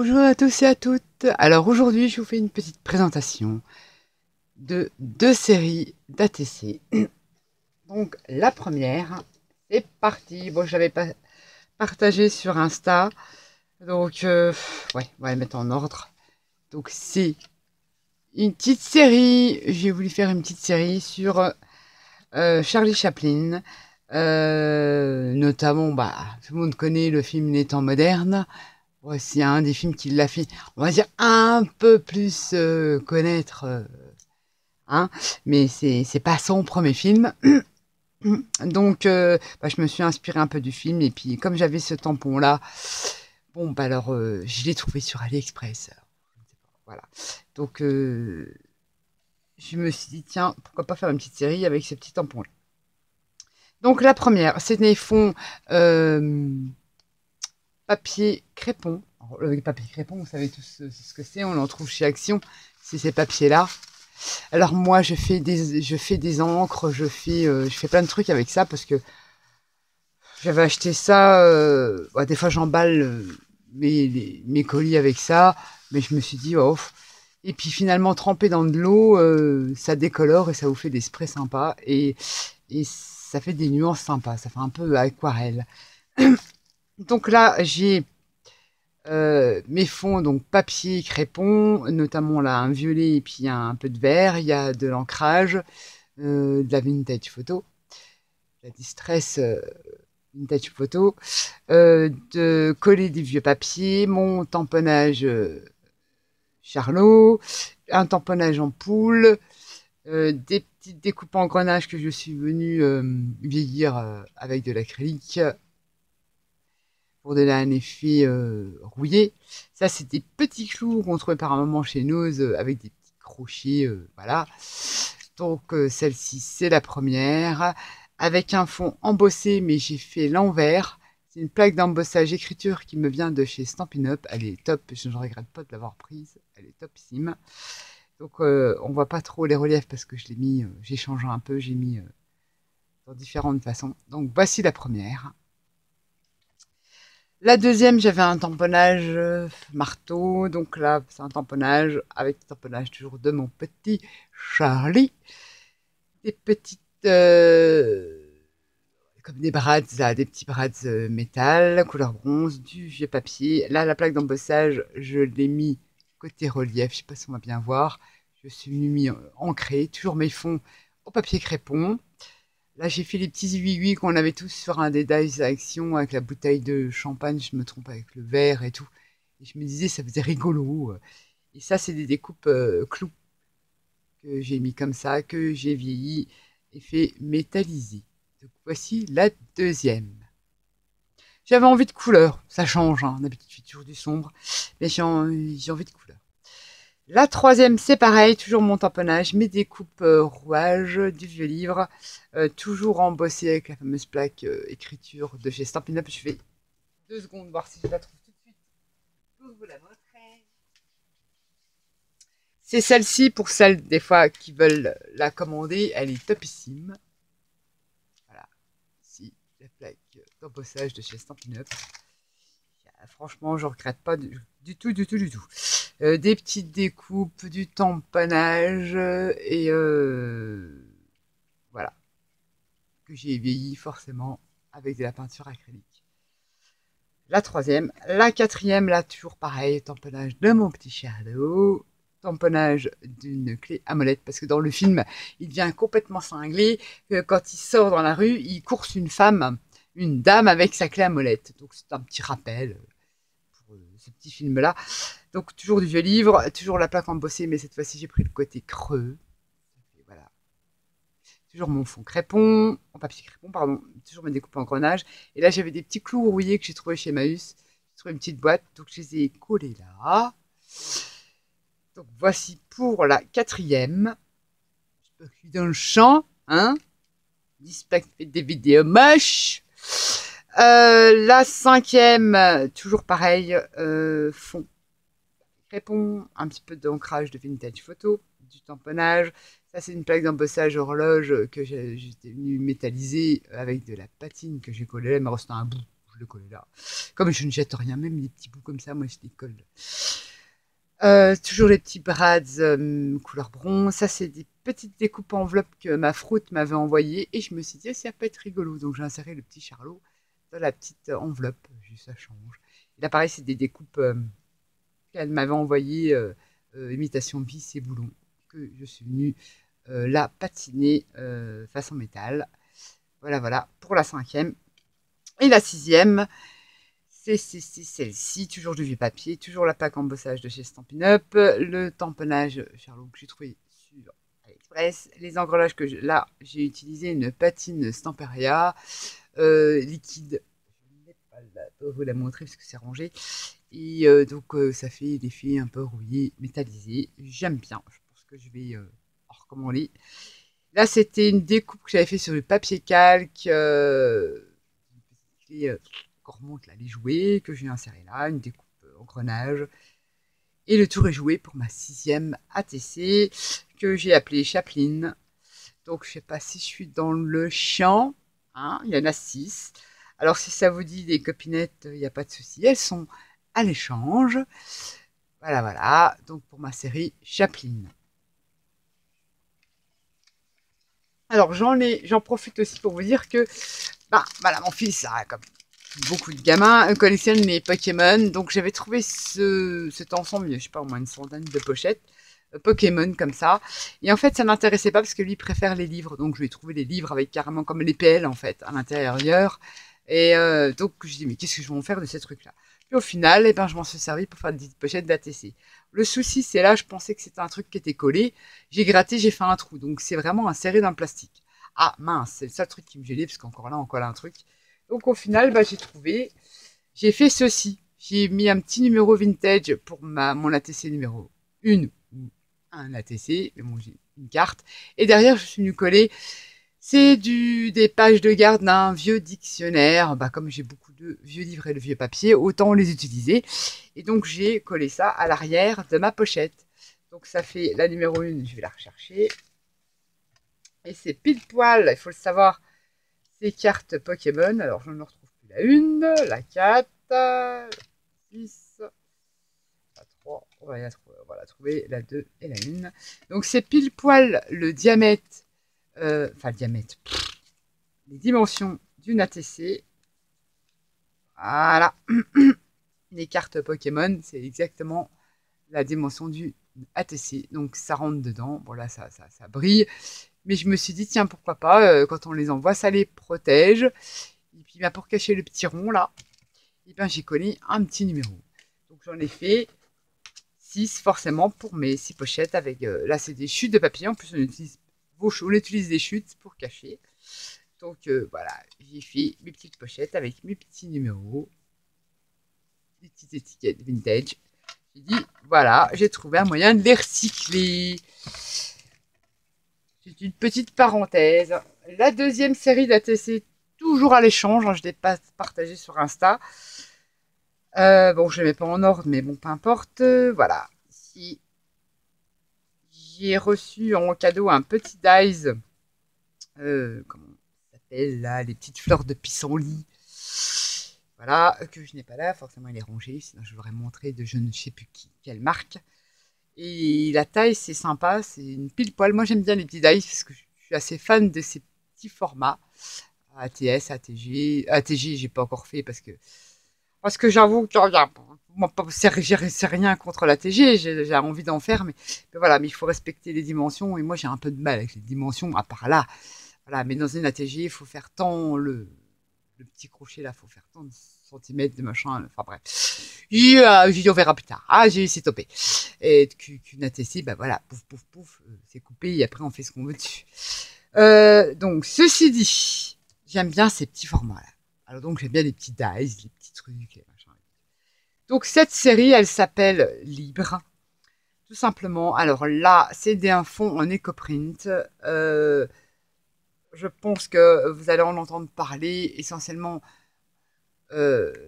Bonjour à tous et à toutes. Alors aujourd'hui, je vous fais une petite présentation de deux séries d'ATC. Donc la première, c'est parti. Bon, je l'avais pas partagé sur Insta. Donc ouais, on va la mettre en ordre. Donc c'est une petite série. J'ai voulu faire une petite série sur Charlie Chaplin. Notamment, bah, tout le monde connaît le film Les temps modernes. Voici un des films qui l'a fait, on va dire, un peu plus connaître, hein, mais c'est pas son premier film. Donc, bah, je me suis inspirée un peu du film, et puis comme j'avais ce tampon-là, bon, bah alors, je l'ai trouvé sur AliExpress. Alors, voilà. Donc, je me suis dit, tiens, pourquoi pas faire une petite série avec ce petit tampon-là. Donc, la première, c'est des fonds papier crépon. Alors, le papier crépon, vous savez tous ce que c'est, on en trouve chez Action, c'est ces papiers-là. Alors moi, je fais des encres, je fais plein de trucs avec ça parce que j'avais acheté ça. Bah, des fois, j'emballe mes colis avec ça, mais je me suis dit, oh. Et puis finalement, tremper dans de l'eau, ça décolore et ça vous fait des sprays sympas et ça fait des nuances sympas, ça fait un peu aquarelle. Donc là, j'ai mes fonds, donc papier, crépon, notamment là un violet et puis un peu de vert. Il y a de l'ancrage, de la vintage photo, la distress vintage photo, de coller des vieux papiers, mon tamponnage Charlot, un tamponnage en poule, des petites découpes en grenage que je suis venue vieillir avec de l'acrylique pour donner un effet rouillé. Ça, c'est des petits clous qu'on trouvait par un moment chez Nose avec des petits crochets, voilà. Donc celle-ci, c'est la première, avec un fond embossé, mais j'ai fait l'envers. C'est une plaque d'embossage écriture qui me vient de chez Stampin' Up. Elle est top, je ne regrette pas de l'avoir prise. Elle est topissime. Donc on voit pas trop les reliefs parce que je l'ai mis, j'ai changé un peu, j'ai mis dans différentes façons. Donc voici la première. La deuxième, j'avais un tamponnage marteau. Donc là, c'est un tamponnage avec le tamponnage toujours de mon petit Charlie. Des petites... comme des brads, là, des petits brads métal, couleur bronze, du vieux papier. Là, la plaque d'embossage, je l'ai mis côté relief. Je sais pas si on va bien voir. Je suis mis ancré. Toujours mes fonds au papier crépon. Là, j'ai fait les petits aiguilles qu'on avait tous sur un des dies à Action avec la bouteille de champagne, je me trompe, avec le verre et tout. Et je me disais, ça faisait rigolo. Et ça, c'est des découpes clous que j'ai mis comme ça, que j'ai vieilli et fait métalliser. Donc voici la deuxième. J'avais envie de couleur, ça change, hein. D'habitude, je fais toujours du sombre, mais j'ai envie de couleur. La troisième, c'est pareil, toujours mon tamponnage, mes découpes rouages, du vieux livre, toujours embossé avec la fameuse plaque écriture de chez Stampin' Up. Je fais 2 secondes, voir si je la trouve tout de suite pour vous la montrer. C'est celle-ci pour celles des fois qui veulent la commander, elle est topissime. Voilà, ici la plaque d'embossage de chez Stampin' Up. Franchement, je regrette pas du tout. Des petites découpes, du tamponnage et voilà, que j'ai vieilli forcément avec de la peinture acrylique. La troisième, la quatrième, là toujours pareil, tamponnage de mon petit Shadow, tamponnage d'une clé à molette, parce que dans le film, il devient complètement cinglé. Quand il sort dans la rue, il course une femme, une dame avec sa clé à molette. Donc c'est un petit rappel pour ce petit film-là. Donc toujours du vieux livre, toujours la plaque embossée, mais cette fois-ci j'ai pris le côté creux. Et voilà. Toujours mon fond crépon, en papier crépon, pardon, toujours mes découpes en grenage. Et là j'avais des petits clous rouillés que j'ai trouvé chez Maüs. J'ai trouvé une petite boîte, donc je les ai collés là. Donc voici pour la quatrième. Je suis dans le champ, hein. Display fait des vidéos moches. La cinquième, toujours pareil, fond crépon, un petit peu d'ancrage de vintage photo, du tamponnage. Ça, c'est une plaque d'embossage horloge que j'étais venu métalliser avec de la patine que j'ai collée. Elle me restait un bout. le coller là. Comme je ne jette rien, même des petits bouts comme ça, moi je les colle. Toujours les petits brads couleur bronze. Ça, c'est des petites découpes enveloppes que ma froute m'avait envoyées. Et je me suis dit, ça peut être rigolo. Donc, j'ai inséré le petit charlot dans la petite enveloppe. Juste, ça change. Et là, pareil, c'est des découpes qu'elle m'avait envoyées, imitation vis et boulons, que je suis venue là patiner façon métal. Voilà, voilà, pour la 5e. Et la 6e, c'est celle-ci, toujours du vieux papier, toujours la plaque embossage de chez Stampin' Up, le tamponnage Charlot que j'ai trouvé sur AliExpress, les engrenages que là j'ai utilisé une patine Stamperia liquide. Je ne vais pas vous la montrer parce que c'est rangé. Et donc ça fait l'effet un peu rouillé, métallisé. J'aime bien, je pense que je vais en recommander. Là c'était une découpe que j'avais fait sur le papier calque. Remonte là les jouets que j'ai inséré là, une découpe engrenage. Et le tour est joué pour ma 6e ATC que j'ai appelée Chaplin. Donc je sais pas si je suis dans le champ. Hein, il y en a 6. Alors si ça vous dit des copinettes, il n'y a pas de souci. Elles sont à l'échange. Voilà, voilà. Donc pour ma série Chaplin. Alors j'en profite aussi pour vous dire que voilà, mon fils a comme beaucoup de gamins collectionnent les Pokémon, donc j'avais trouvé cet ensemble, je sais pas, au moins une centaine de pochettes Pokémon comme ça, et en fait ça m'intéressait pas parce que lui préfère les livres, donc je lui ai trouvé les livres avec carrément comme les PL en fait à l'intérieur, et donc je dis mais qu'est-ce que je vais en faire de ces trucs là. Puis au final, eh ben, je m'en suis servi pour faire des petites pochettes d'ATC. Le souci, c'est là, je pensais que c'était un truc qui était collé. J'ai gratté, j'ai fait un trou. Donc c'est vraiment inséré dans le plastique. Ah mince, c'est le seul truc qui me gênait, parce qu'encore là, on colle un truc. Donc au final, j'ai fait ceci. J'ai mis un petit numéro vintage pour mon ATC numéro 1 ou un ATC, mais bon, j'ai une carte. Et derrière, je suis venue coller, c'est des pages de garde d'un vieux dictionnaire. Comme j'ai beaucoup de vieux livres et de vieux papiers, autant les utiliser. Et donc j'ai collé ça à l'arrière de ma pochette. Donc ça fait la numéro 1, je vais la rechercher. Et c'est pile poil, il faut le savoir, ces cartes Pokémon. Alors, je ne retrouve plus la 1, la 4, la 6, la 3. On va la trouver, la 2 et la 1. Donc, c'est pile poil le diamètre, les dimensions d'une ATC. Voilà. Les cartes Pokémon, c'est exactement la dimension du ATC. Donc, ça rentre dedans. Bon, là, ça brille. Mais je me suis dit, tiens, pourquoi pas, quand on les envoie, ça les protège. Et puis, pour cacher le petit rond, là, j'ai collé un petit numéro. Donc, j'en ai fait 6, forcément, pour mes 6 pochettes. Là, c'est des chutes de papier. En plus, on utilise des chutes pour cacher. Donc, voilà, j'ai fait mes petites pochettes avec mes petits numéros. Des petites étiquettes vintage. J'ai dit, voilà, j'ai trouvé un moyen de les recycler. C'est une petite parenthèse. La deuxième série d'ATC, toujours à l'échange, je l'ai pas partagé sur Insta. Bon, je ne les mets pas en ordre, mais bon, peu importe. Voilà. Ici, j'ai reçu en cadeau un petit dice. Comment ça s'appelle là? Les petites fleurs de pissenlit. Voilà, que je n'ai pas là. Forcément, il est rangé. Sinon, je vous aurais montré de je ne sais plus quelle marque. Et la taille, c'est sympa, c'est une pile poil. Moi, j'aime bien les petits dice parce que je suis assez fan de ces petits formats. ATS, ATG, j'ai pas encore fait parce que j'avoue que moi, c'est rien contre l'ATG, j'ai envie d'en faire, mais voilà, mais il faut respecter les dimensions et moi j'ai un peu de mal avec les dimensions à part là. Voilà, mais dans une ATG, il faut faire tant le petit crochet là, il faut faire tant de centimètres de machin, enfin bref. J'ai dit on verra plus tard. J'ai c'est topé. Et qu'une ATC, voilà, pouf, pouf, pouf, c'est coupé et après on fait ce qu'on veut dessus. Donc, ceci dit, j'aime bien ces petits formats-là. Alors donc, j'aime bien les petits dice, les petits trucs, les machins. Donc, cette série, elle s'appelle Libre. Tout simplement. Alors là, c'est un fond en éco-print. Je pense que vous allez en entendre parler essentiellement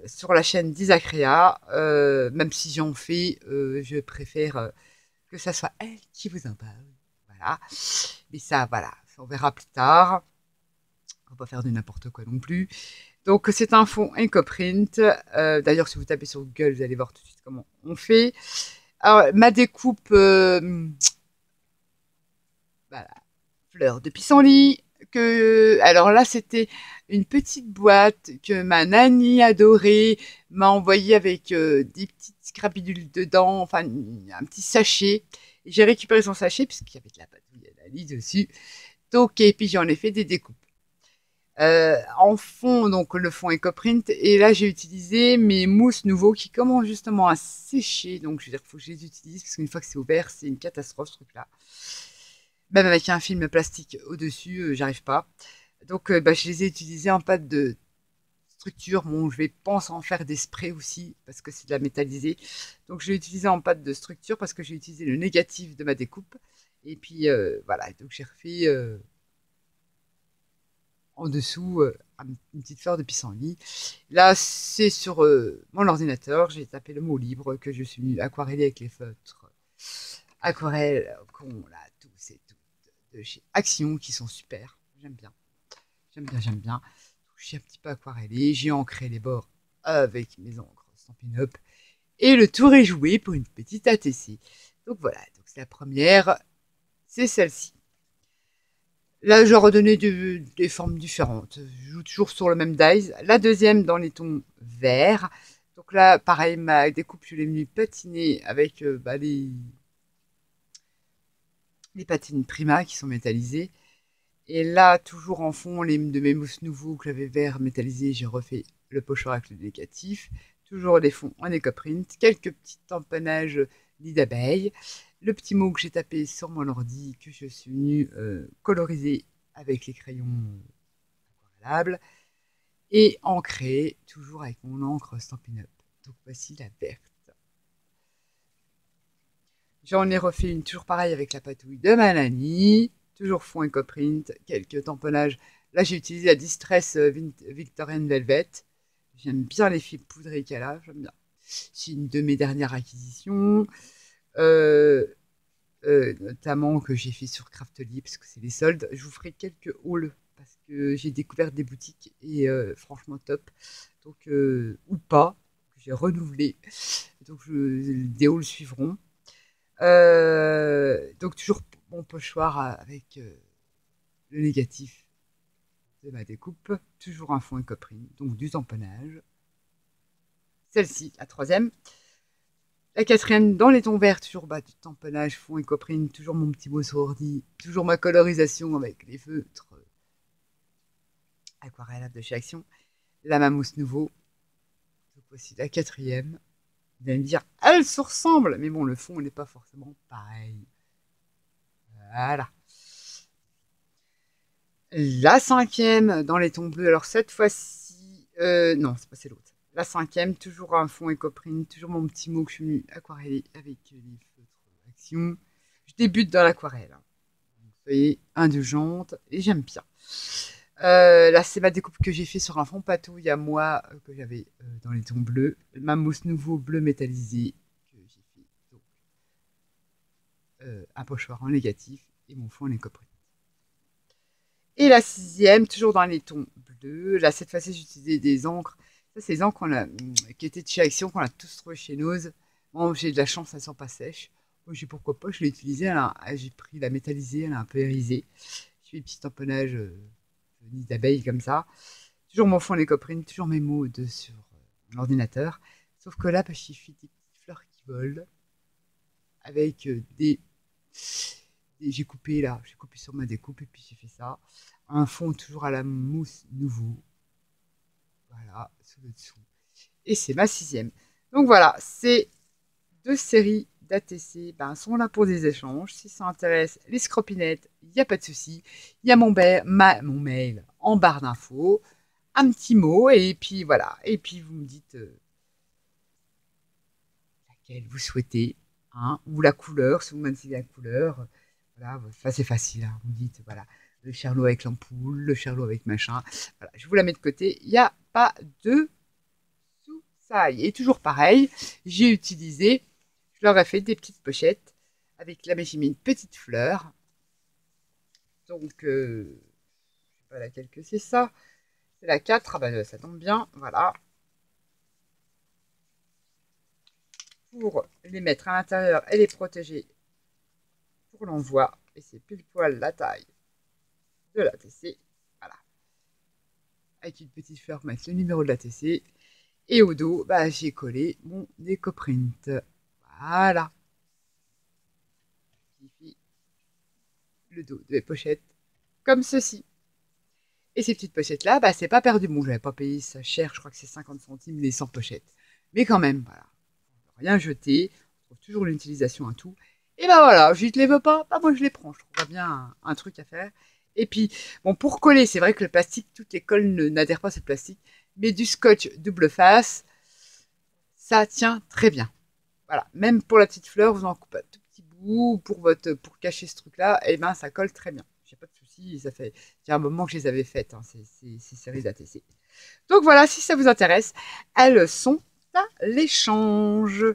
sur la chaîne d'Isacrea. Même si j'en fais, je préfère que ça soit elle qui vous en parle. Voilà. Mais ça, voilà, on verra plus tard. On va pas faire de n'importe quoi non plus. Donc c'est un fond Incoprint. D'ailleurs, si vous tapez sur Google, vous allez voir tout de suite comment on fait. Alors, ma découpe, voilà, fleurs de pissenlit. Alors là, c'était une petite boîte que ma nanny adorée m'a envoyée avec des petites scrapidules dedans, enfin un petit sachet. J'ai récupéré son sachet puisqu'il y avait de la patouille à la lit dessus. Donc, et puis j'en ai fait des découpes. En fond, donc le fond Ecoprint, et là j'ai utilisé mes mousses nouveaux qui commencent justement à sécher, donc je veux dire, il faut que je les utilise parce qu'une fois que c'est ouvert, c'est une catastrophe ce truc-là. Même avec un film plastique au-dessus, j'arrive pas. Donc je les ai utilisés en pâte de structure. Bon, je vais penser en faire des sprays aussi parce que c'est de la métallisée. Donc je l'ai utilisé en pâte de structure parce que j'ai utilisé le négatif de ma découpe. Et puis voilà, donc j'ai refait en dessous une petite fleur de pissenlit. Là, c'est sur mon ordinateur. J'ai tapé le mot libre que je suis venu aquareller avec les feutres aquarelles qu'on a tous et toutes de chez Action qui sont super. J'aime bien. J'aime bien, j'aime bien. J'ai un petit peu aquarellé. J'ai ancré les bords avec mes encres Stampin' Up. Et le tour est joué pour une petite ATC. Donc voilà, donc c'est la première. C'est celle-ci. Là, je redonnais des formes différentes. Je joue toujours sur le même dies. La deuxième dans les tons verts. Donc là, pareil, ma découpe, je l'ai venue patiner avec les patines Prima qui sont métallisées. Et là, toujours en fond, de mes mousses nouveaux clavier vert métallisés, j'ai refait le pochoir avec le négatif. Toujours des fonds en Ecoprint. Quelques petits tamponnages nid d'abeilles. Le petit mot que j'ai tapé sur mon ordi, que je suis venu coloriser avec les crayons aquarellables. Et ancré, toujours avec mon encre Stampin' Up. Donc voici la verte. J'en ai refait une toujours pareille avec la patouille de ma nanny. Toujours fond Ecoprint, quelques tamponnages. Là, j'ai utilisé la Distress Victorian Velvet. J'aime bien les fils poudrés qu'elle a, j'aime bien. C'est une de mes dernières acquisitions. Notamment que j'ai fait sur Craftly parce que c'est les soldes. Je vous ferai quelques hauls parce que j'ai découvert des boutiques et franchement top. Donc, ou pas, j'ai renouvelé. Donc, des hauls suivront. Donc, toujours mon pochoir avec le négatif de ma découpe. Toujours un fond Ecoprint, donc du tamponnage. Celle-ci, la troisième. La quatrième, dans les tons verts, toujours du tamponnage, fond Ecoprint, toujours mon petit mot sur ordi, toujours ma colorisation avec les feutres aquarellables de chez Action. La Mamousse nouveau. Donc voici la quatrième. Vous allez me dire, elles se ressemblent, mais bon, le fond n'est pas forcément pareil. Voilà. La cinquième, dans les tons bleus, alors cette fois-ci, non, c'est l'autre. La cinquième, toujours un fond Ecoprint, toujours mon petit mot que je suis venu aquareller avec les feutres Action. Je débute dans l'aquarelle. Soyez indulgente et j'aime bien. Là, c'est ma découpe que j'ai fait sur un fond patouille à moi que j'avais dans les tons bleus. Ma mousse nouveau bleu métallisé que j'ai fait. Donc, un pochoir en négatif et mon fond en Ecoprint. Et la sixième, toujours dans les tons bleus. Là, cette fois-ci, j'ai utilisé des encres. Ça, c'est des encres qui étaient de chez Action, qu'on a tous trouvé chez Nose. Bon, j'ai de la chance, elles ne sont pas sèches. Moi, j'ai pourquoi pas, je l'ai utilisée. J'ai pris la métallisée, elle a un peu irisé. J'ai fait des petits tamponnages nid d'abeilles comme ça. Toujours mon fond en Ecoprint, toujours mes mots sur l'ordinateur. Sauf que là, j'ai fait des petites fleurs qui volent avec j'ai coupé là, j'ai coupé sur ma découpe et puis j'ai fait ça. Un fond toujours à la mousse nouveau. Voilà, sous le dessous. Et c'est ma sixième. Donc voilà, ces deux séries d'ATC sont là pour des échanges. Si ça intéresse les scropinettes, il n'y a pas de souci. Il y a mon mail en barre d'infos. Un petit mot et puis voilà. Et puis vous me dites laquelle vous souhaitez. Hein, ou la couleur, si vous m'indiquez la couleur. Voilà, c'est facile. Hein. Vous me dites, voilà, le charlot avec l'ampoule, le charlot avec machin. Voilà, je vous la mets de côté. Il n'y a pas de sous-saille. Et toujours pareil, j'ai utilisé, je leur ai fait des petites pochettes avec là, j'ai mis une petite fleur. Donc, je ne sais pas laquelle que c'est ça. C'est la 4, ah bah, ça tombe bien, voilà. Pour les mettre à l'intérieur et les protéger pour l'envoi. Et c'est pile poil la taille de la TC. Voilà. Avec une petite fleur pour mettre le numéro de la TC. Et au dos, bah, j'ai collé mon décoprint. Voilà. Le dos de mes pochettes comme ceci. Et ces petites pochettes-là, bah, c'est pas perdu. Bon, j'avais pas payé ça cher, je crois que c'est 50 centimes les 100 pochettes. Mais quand même, voilà. Rien jeter, on trouve toujours l'utilisation à tout. Et bah voilà, je ne les veux pas, bah moi je les prends. Je trouve bien un truc à faire. Et puis, bon, pour coller, c'est vrai que le plastique, toutes les colles n'adhèrent pas à ce plastique, mais du scotch double face, ça tient très bien. Voilà, même pour la petite fleur, vous en coupez un tout petit bout pour cacher ce truc-là, et ben ça colle très bien. J'ai pas de soucis, ça fait un moment que je les avais faites, hein, ces séries d'ATC. Donc voilà, si ça vous intéresse, elles sont à l'échange.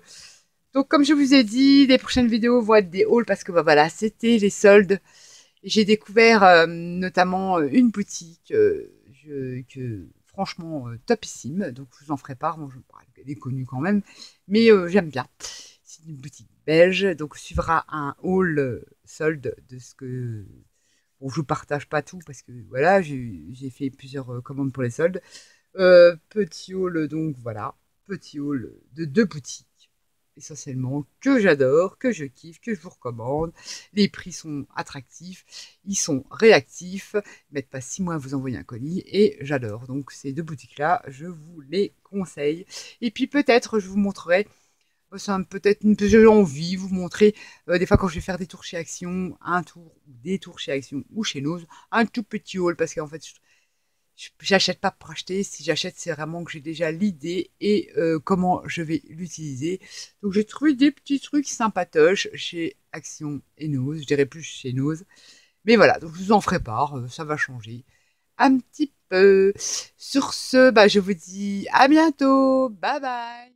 Donc comme je vous ai dit, les prochaines vidéos vont être des hauls parce que bah, voilà, c'était les soldes. J'ai découvert notamment une boutique franchement topissime, donc je vous en ferai part. Bon, elle est connue quand même, mais j'aime bien. C'est une boutique belge, donc suivra un haul solde de ce que... Bon, je ne partage pas tout parce que voilà, j'ai fait plusieurs commandes pour les soldes. Petit haul, donc voilà, petit haul de 2 boutiques essentiellement que j'adore, que je kiffe, que je vous recommande. Les prix sont attractifs, ils sont réactifs, ils mettent pas 6 mois à vous envoyer un colis et j'adore. Donc ces 2 boutiques-là, je vous les conseille. Et puis peut-être je vous montrerai, peut-être j'ai envie de vous montrer des fois quand je vais faire des tours chez Action, un tour ou des tours chez Action ou chez Nose, un tout petit haul parce qu'en fait j'achète pas pour acheter. Si j'achète, c'est vraiment que j'ai déjà l'idée et comment je vais l'utiliser. Donc j'ai trouvé des petits trucs sympatoches chez Action et Nose. Je dirais plus chez Nose. Mais voilà, donc je vous en ferai part. Ça va changer un petit peu. Sur ce, bah, je vous dis à bientôt. Bye bye.